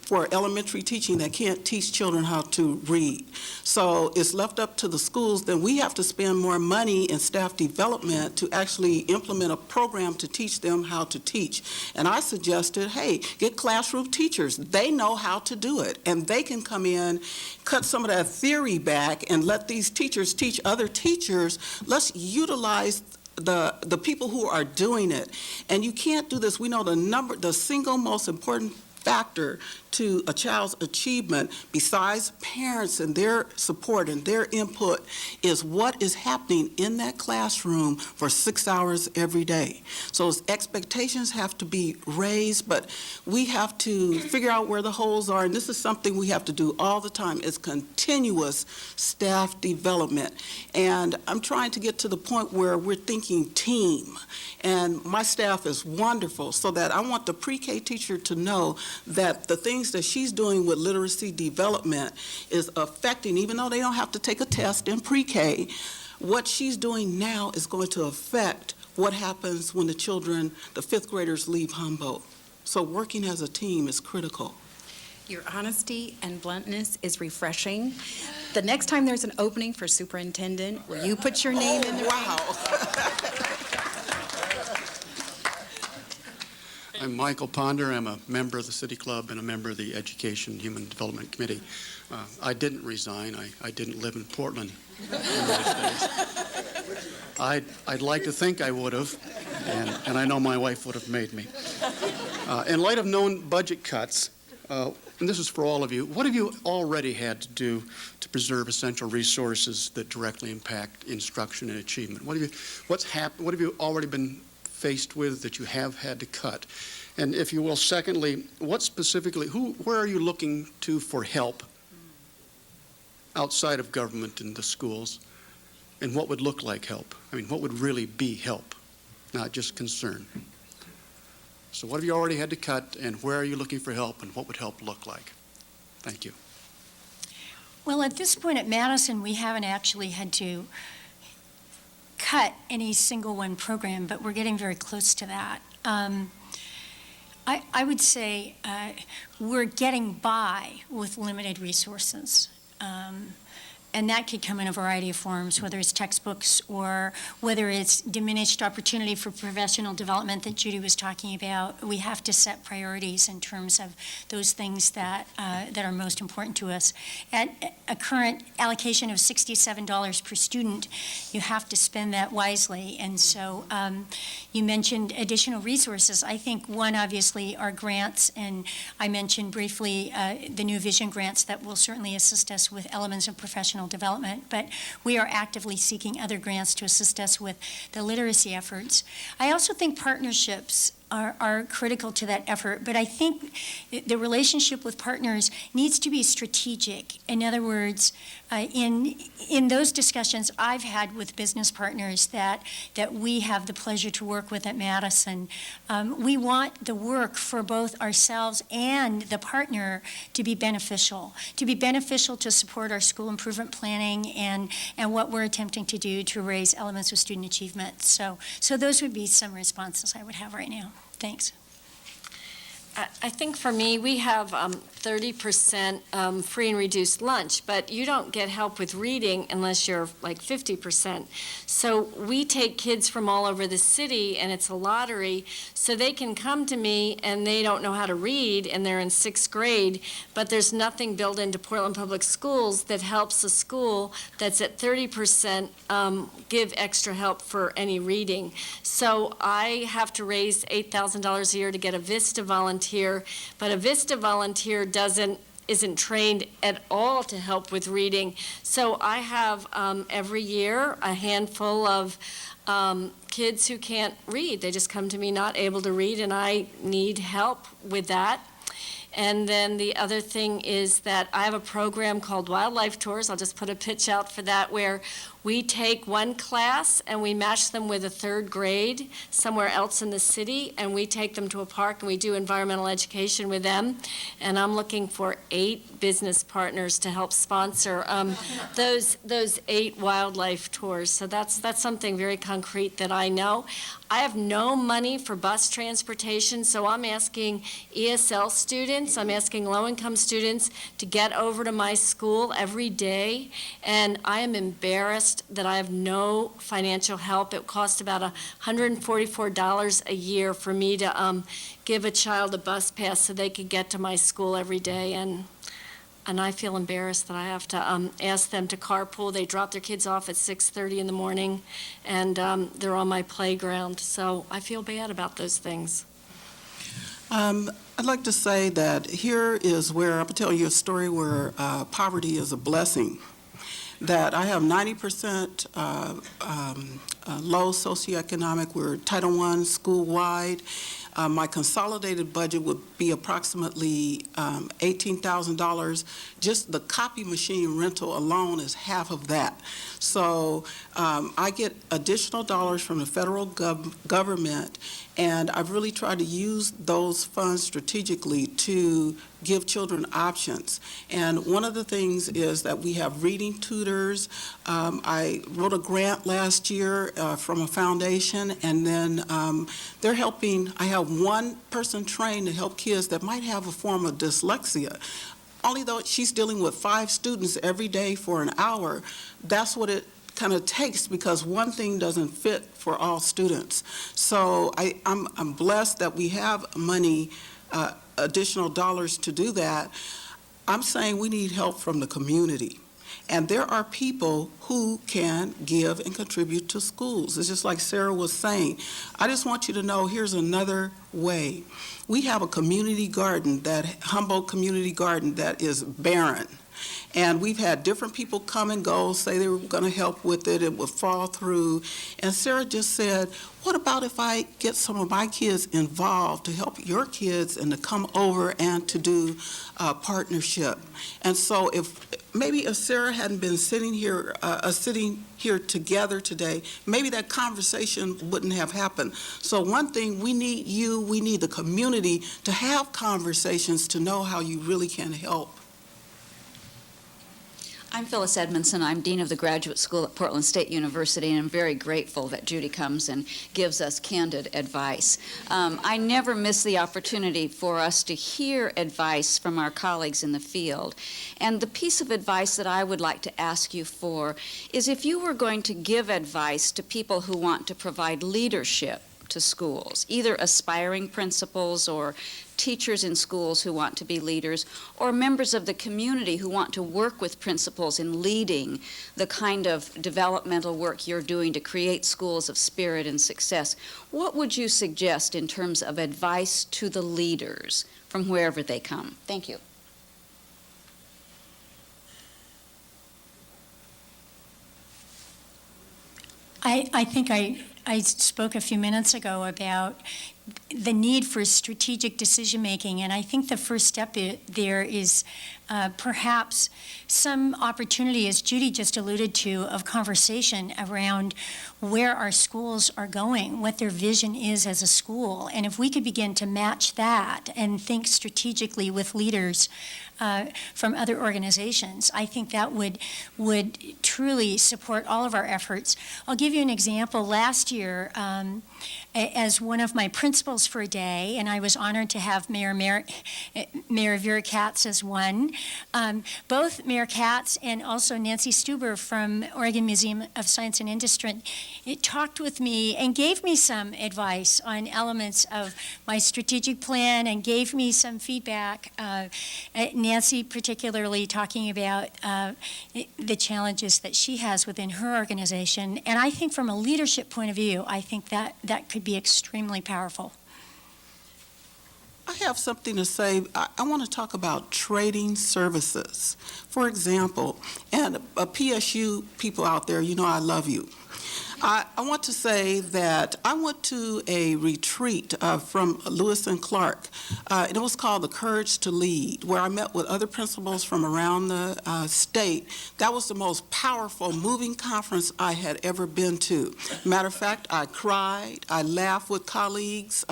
for elementary teaching that can't teach children how to read. So it's left up to the schools. Then we have to spend more money in staff development to actually implement a program to teach them how to teach. And I suggested, hey, get classroom teachers. They know how to do it, and they can come in, cut some of that theory back, and let these teachers teach other teachers. Let's utilize the people who are doing it. And you can't do this. We know the single most important factor to a child's achievement, besides parents and their support and their input, is what is happening in that classroom for 6 hours every day. So expectations have to be raised, but we have to figure out where the holes are, and this is something we have to do all the time. It's continuous staff development. And I'm trying to get to the point where we're thinking team, and my staff is wonderful, so that I want the pre-K teacher to know that the things that she's doing with literacy development is affecting, even though they don't have to take a test in pre-K, what she's doing now is going to affect what happens when the children, the 5th graders, leave Humboldt. So working as a team is critical. Your honesty and bluntness is refreshing. The next time there's an opening for superintendent, will you put your name in there? Wow. I'm Michael Ponder. I'm a member of the City Club and a member of the Education Human Development Committee. I didn't resign. I didn't live in Portland in those days. I'd like to think I would have, and I know my wife would have made me. In light of known budget cuts, and this is for all of you, what have you already had to do to preserve essential resources that directly impact instruction and achievement? What have you already been faced with that you have had to cut? And if you will, secondly, what specifically, where are you looking to for help outside of government and the schools? And what would look like help? I mean, what would really be help, not just concern? So what have you already had to cut, and where are you looking for help, and what would help look like? Thank you. Well, at this point at Madison, we haven't actually had to cut any single one program, but we're getting very close to that. I would say we're getting by with limited resources. And that could come in a variety of forms, whether it's textbooks or whether it's diminished opportunity for professional development that Judy was talking about. We have to set priorities in terms of those things that are most important to us. At a current allocation of $67 per student, you have to spend that wisely. And so you mentioned additional resources. I think one, obviously, are grants, and I mentioned briefly the New Vision grants that will certainly assist us with elements of professional development, but we are actively seeking other grants to assist us with the literacy efforts. I also think partnerships are critical to that effort, but I think the relationship with partners needs to be strategic. In other words, in those discussions I've had with business partners that we have the pleasure to work with at Madison, we want the work for both ourselves and the partner to be beneficial to support our school improvement planning and what we're attempting to do to raise elements of student achievement. So those would be some responses I would have right now. Thanks. I think for me, we have 30% free and reduced lunch, but you don't get help with reading unless you're like 50%. So we take kids from all over the city, and it's a lottery, so they can come to me and they don't know how to read, and they're in 6th grade, but there's nothing built into Portland Public Schools that helps a school that's at 30% give extra help for any reading. So I have to raise $8,000 a year to get a VISTA volunteer, but a VISTA volunteer isn't trained at all to help with reading. So I have every year a handful of kids who can't read. They just come to me not able to read, and I need help with that. And then the other thing is that I have a program called Wildlife Tours. I'll just put a pitch out for that, where we take one class and we match them with a 3rd grade somewhere else in the city, and we take them to a park and we do environmental education with them. And I'm looking for 8 business partners to help sponsor those 8 wildlife tours. So that's something very concrete that I know. I have no money for bus transportation, so I'm asking ESL students, I'm asking low-income students to get over to my school every day, and I am embarrassed that I have no financial help. It costs about $144 a year for me to give a child a bus pass so they could get to my school every day, and I feel embarrassed that I have to ask them to carpool. They drop their kids off at 6:30 in the morning, and they're on my playground. So I feel bad about those things. I'd like to say that here is where, I'll tell you a story where poverty is a blessing. That I have 90% low socioeconomic. We're Title I school-wide. My consolidated budget would be approximately $18,000. Just the copy machine rental alone is half of that. So I get additional dollars from the federal government, and I've really tried to use those funds strategically to give children options. And one of the things is that we have reading tutors. I wrote a grant last year from a foundation, and then they're helping. I have one person trained to help kids that might have a form of dyslexia. Only though she's dealing with 5 students every day for an hour, that's what it kind of takes, because one thing doesn't fit for all students. So I'm blessed that we have money, additional dollars to do that. I'm saying we need help from the community. And there are people who can give and contribute to schools. It's just like Sarah was saying. I just want you to know, here's another way. We have a community garden, that Humboldt community garden, that is barren. And we've had different people come and go, say they were going to help with it, it would fall through. And Sarah just said, what about if I get some of my kids involved to help your kids and to come over and to do a partnership? And so if Sarah hadn't been sitting here together today, maybe that conversation wouldn't have happened. So one thing, we need the community to have conversations to know how you really can help. I'm Phyllis Edmondson. I'm Dean of the Graduate School at Portland State University, and I'm very grateful that Judy comes and gives us candid advice. I never miss the opportunity for us to hear advice from our colleagues in the field. And the piece of advice that I would like to ask you for is if you were going to give advice to people who want to provide leadership to schools, either aspiring principals or teachers in schools who want to be leaders, or members of the community who want to work with principals in leading the kind of developmental work you're doing to create schools of spirit and success, what would you suggest in terms of advice to the leaders from wherever they come? Thank you. I think I spoke a few minutes ago about the need for strategic decision-making, and I think the first step there is perhaps some opportunity, as Judy just alluded to, of conversation around where our schools are going, what their vision is as a school. And if we could begin to match that and think strategically with leaders from other organizations, I think that would truly support all of our efforts. I'll give you an example. Last year, as one of my principals for a day, and I was honored to have Mayor Vera Katz as one. Both Mayor Katz and also Nancy Stuber from Oregon Museum of Science and Industry talked with me and gave me some advice on elements of my strategic plan and gave me some feedback. Nancy particularly talking about the challenges that she has within her organization. And I think from a leadership point of view, I think that could be extremely powerful. I have something to say. I want to talk about trading services. For example, and PSU people out there, you know I love you. I want to say that I went to a retreat from Lewis and Clark. It was called The Courage to Lead, where I met with other principals from around the state. That was the most powerful, moving conference I had ever been to. Matter of fact, I cried, I laughed with colleagues.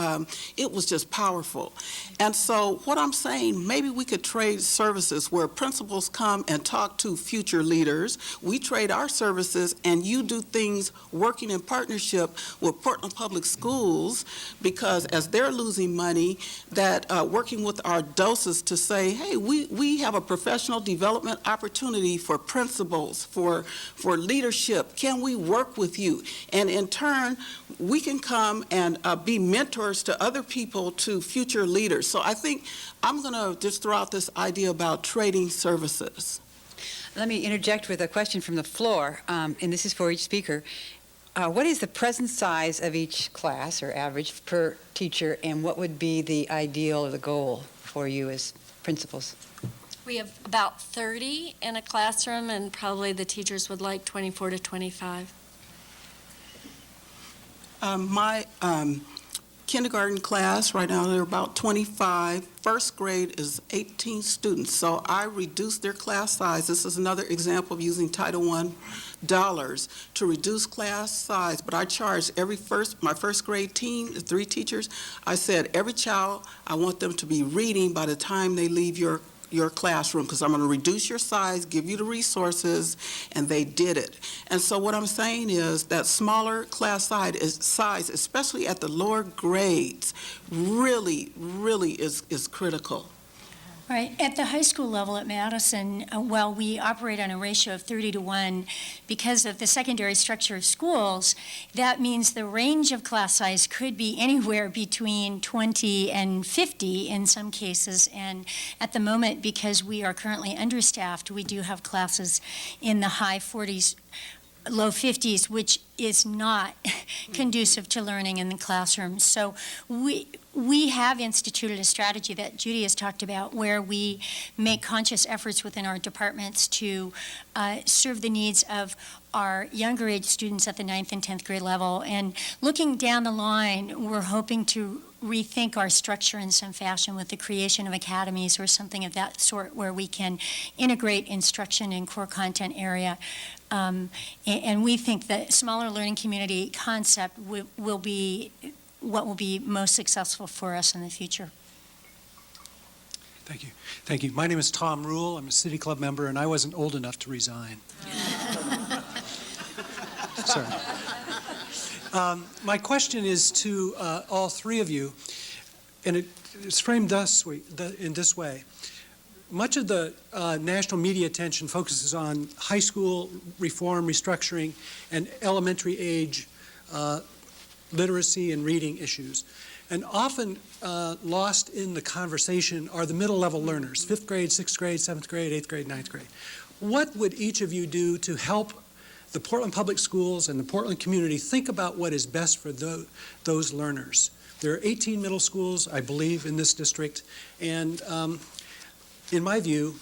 It was just powerful. And so what I'm saying, maybe we could trade services where principals come and talk to future leaders. We trade our services, and you do things working in partnership with Portland Public Schools, because as they're losing money, that working with our doses to say, hey, we have a professional development opportunity for principals, for leadership. Can we work with you? And in turn, we can come and be mentors to other people, to future leaders. So I think I'm going to just throw out this idea about trading services. Let me interject with a question from the floor, and this is for each speaker. What is the present size of each class, or average, per teacher, and what would be the ideal or the goal for you as principals? We have about 30 in a classroom, and probably the teachers would like 24 to 25. My kindergarten class, right now they're about 25. First grade is 18 students, so I reduced their class size. This is another example of using Title I dollars to reduce class size, but I charged my first grade team, the 3 teachers, I said every child, I want them to be reading by the time they leave your classroom, because I'm going to reduce your size, give you the resources, and they did it. And so what I'm saying is that smaller class size, especially at the lower grades, really is critical. Right. At the high school level at Madison, while we operate on a ratio of 30-to-1, because of the secondary structure of schools, that means the range of class size could be anywhere between 20 and 50 in some cases. And at the moment, because we are currently understaffed, we do have classes in the high 40s, low 50s, which is not conducive to learning in the classroom. So we have instituted a strategy that Judy has talked about, where we make conscious efforts within our departments to serve the needs of our younger age students at the 9th and 10th grade level. And looking down the line, we're hoping to rethink our structure in some fashion with the creation of academies or something of that sort, where we can integrate instruction in core content area. And we think that smaller learning community concept will be what will be most successful for us in the future. Thank you. Thank you. My name is Tom Rule. I'm a City Club member, and I wasn't old enough to resign. Sorry. My question is to all three of you, and it's framed in this way. Much of the national media attention focuses on high school reform, restructuring, and elementary age literacy and reading issues. And often lost in the conversation are the middle level learners, 5th grade, 6th grade, 7th grade, 8th grade, 9th grade. What would each of you do to help the Portland Public Schools and the Portland community think about what is best for those learners? There are 18 middle schools, I believe, in this district, and in my view,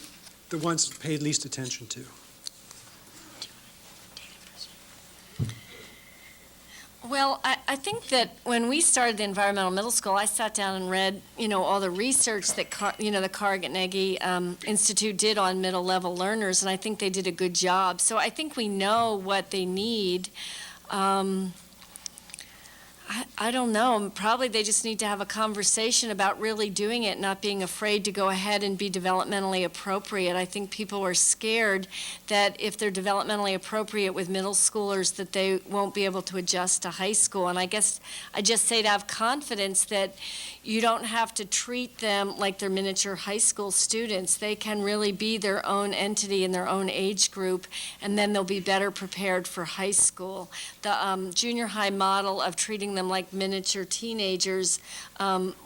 the ones paid least attention to. Well, I think that when we started the environmental middle school, I sat down and read, all the research that, the Carnegie Institute did on middle level learners, and I think they did a good job. So I think we know what they need. I don't know. Probably they just need to have a conversation about really doing it, not being afraid to go ahead and be developmentally appropriate. I think people are scared that if they're developmentally appropriate with middle schoolers, that they won't be able to adjust to high school. And I guess I just say to have confidence that you don't have to treat them like they're miniature high school students. They can really be their own entity in their own age group, and then they'll be better prepared for high school. The junior high model of treating them like miniature teenagers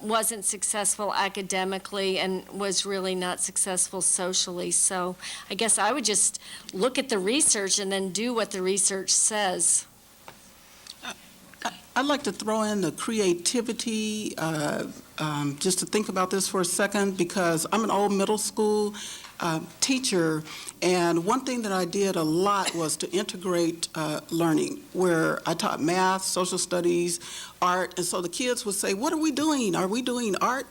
wasn't successful academically and was really not successful socially. So I guess I would just look at the research and then do what the research says. I'd like to throw in the creativity, just to think about this for a second, because I'm an old middle school teacher, and one thing that I did a lot was to integrate learning, where I taught math, social studies, art, and so the kids would say, what are we doing? Are we doing art,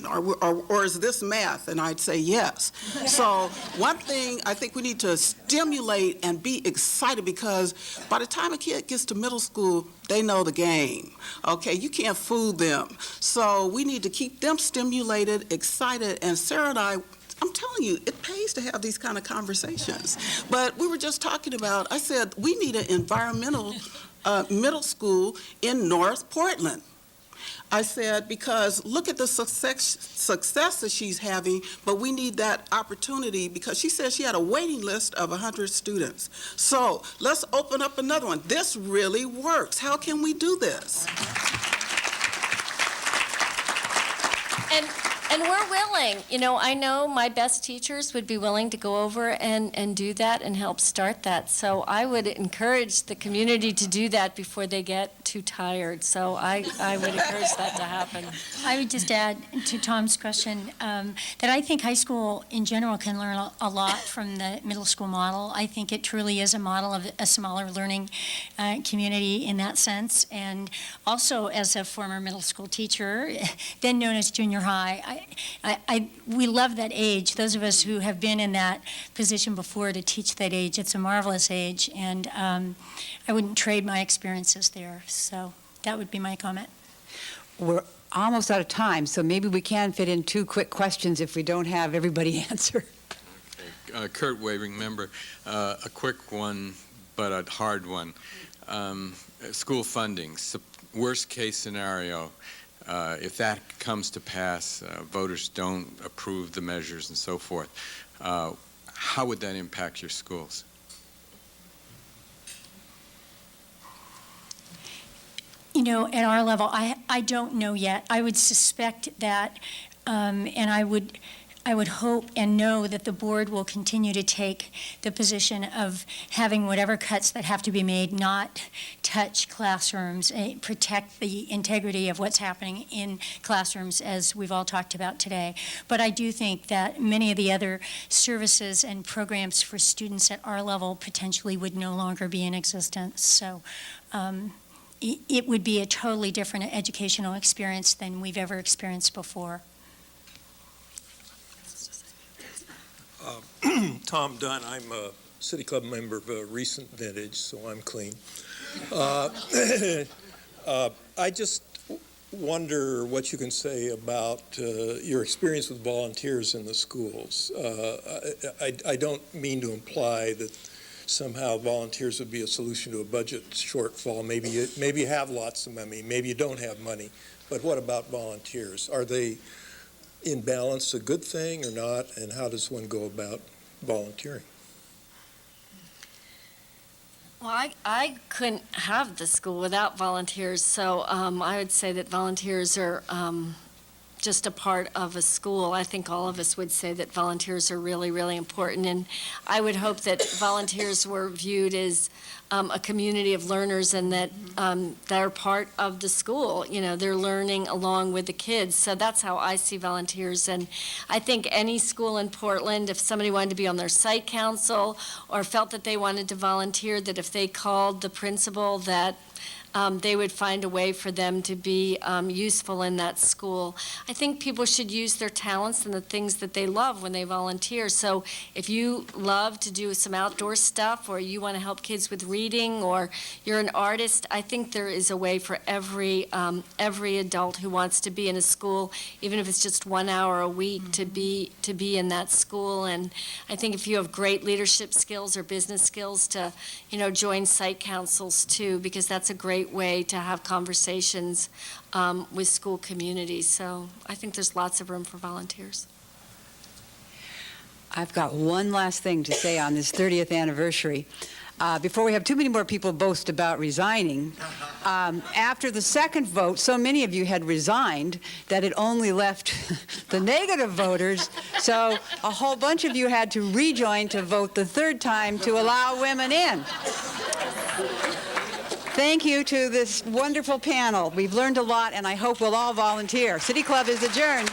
or is this math? And I'd say yes. So one thing I think we need to stimulate and be excited, because by the time a kid gets to middle school, they know the game, okay? You can't fool them. So we need to keep them stimulated, excited, and Sarah and I'm telling you, it pays to have these kind of conversations. But we were just talking about, I said, we need an environmental middle school in North Portland. I said, because look at the success that she's having, but we need that opportunity, because she said she had a waiting list of 100 students. So let's open up another one. This really works. How can we do this? And we're willing. I know my best teachers would be willing to go over and do that and help start that. So I would encourage the community to do that before they get too tired. So I would encourage that to happen. I would just add to Tom's question that I think high school in general can learn a lot from the middle school model. I think it truly is a model of a smaller learning community in that sense. And also, as a former middle school teacher, then known as junior high, we love that age. Those of us who have been in that position before to teach that age, it's a marvelous age, and I wouldn't trade my experiences there. So that would be my comment. We're almost out of time, so maybe we can fit in 2 quick questions if we don't have everybody answer. Okay. Kurt Wavering, member. A quick one, but a hard one. School funding, worst case scenario. If that comes to pass, voters don't approve the measures and so forth, how would that impact your schools? At our level, I don't know yet. I would suspect that, and I would hope and know that the board will continue to take the position of having whatever cuts that have to be made not touch classrooms, protect the integrity of what's happening in classrooms, as we've all talked about today. But I do think that many of the other services and programs for students at our level potentially would no longer be in existence. So it would be a totally different educational experience than we've ever experienced before. Tom Dunn, I'm a City Club member of a recent vintage, so I'm clean. wonder what you can say about your experience with volunteers in the schools. I don't mean to imply that somehow volunteers would be a solution to a budget shortfall. Maybe you have lots of money, maybe you don't have money, but what about volunteers? Are they in balance a good thing or not, and how does one go about volunteering? Well, I couldn't have the school without volunteers, so I would say that volunteers are just a part of a school. I think all of us would say that volunteers are really, really important, and I would hope that volunteers were viewed as a community of learners and that they're part of the school. You know, they're learning along with the kids, so that's how I see volunteers. And I think any school in Portland, if somebody wanted to be on their site council or felt that they wanted to volunteer, that if they called the principal, that they would find a way for them to be useful in that school. I think people should use their talents and the things that they love when they volunteer. So if you love to do some outdoor stuff, or you want to help kids with reading, or you're an artist, I think there is a way for every adult who wants to be in a school, even if it's just 1 hour a week, to be in that school. And I think if you have great leadership skills or business skills, to join site councils too, because that's a great way to have conversations with school communities. So I think there's lots of room for volunteers. I've got one last thing to say on this 30th anniversary. Before we have too many more people boast about resigning, after the second vote, so many of you had resigned that it only left the negative voters, so a whole bunch of you had to rejoin to vote the third time to allow women in. Thank you to this wonderful panel. We've learned a lot, and I hope we'll all volunteer. City Club is adjourned.